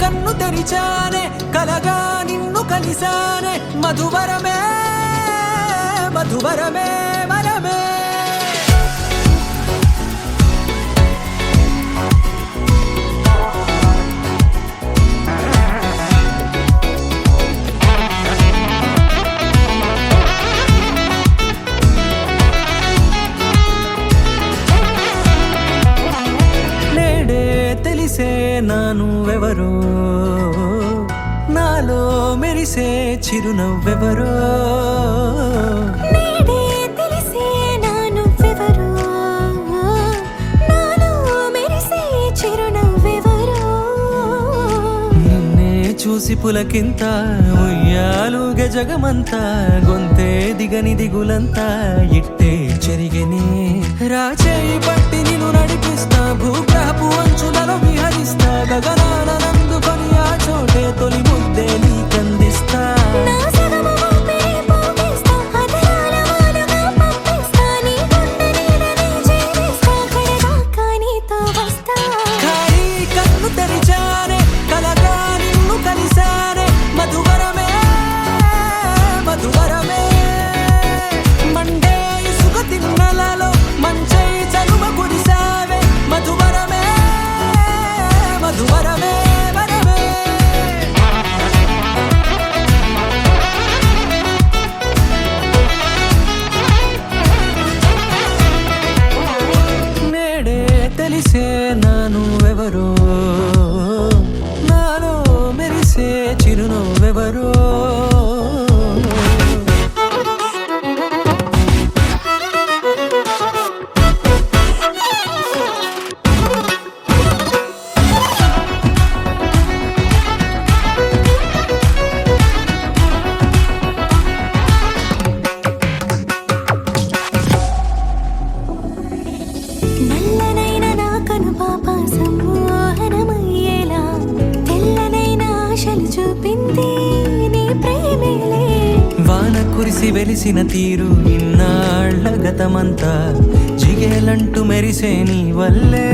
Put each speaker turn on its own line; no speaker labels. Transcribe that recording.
కన్ను తెరిచానే కలగా నిన్ను కలిసానే మధువరమే మధువరమే వరమే తెలిసే నానువెవరో నాలో మెరిసే చిరునవ్వెవరో
నేడే తెలిసే నానువెవరో నాలో మెరిసే చిరునవ్వెవరో
నిన్నే చూసి పులకింత ఉయ్యాలుగే జగమంతా గొంతే దిగని దిగులంతా ఇట్టే చెరిగెనే రాచేయి పట్టి నిన్ను నడిపిస్తా భూగ్రహపు అంచులలో విహరిస్తా గగనాన నందుకొని ఆ చోటే తొలి ముద్దే నీకందిస్తా
నా సగము ఊపిరి పోగేస్తా అధరాల వానగా పంపిస్తా నీ గుండె నీడనే చేరిస్తా కడదాకా నీతో వస్తా
ఖాళీ కన్ను తెరిచానే కలగా నిన్ను కలిసానే మధువరమే మధువరమే మండే ఇసుక తిన్నలలో మంచై చలువ కురిసావే మధువరమే మధువరమే వరమే నేడే తెలిసే నానువెవరో నాలో మెరిసే చిరునవ్వెవరో
నల్లనైన నా కనుపాప సమ్మోహనమయ్యేలా తెల్లనైన ఆశలు చూపింది నీ ప్రేమేలే
వాన కురిసి వెలిసిన తీరు ఇన్నాళ్ల గతమంతా జిగేలంటూ మెరిసే నీ వల్లే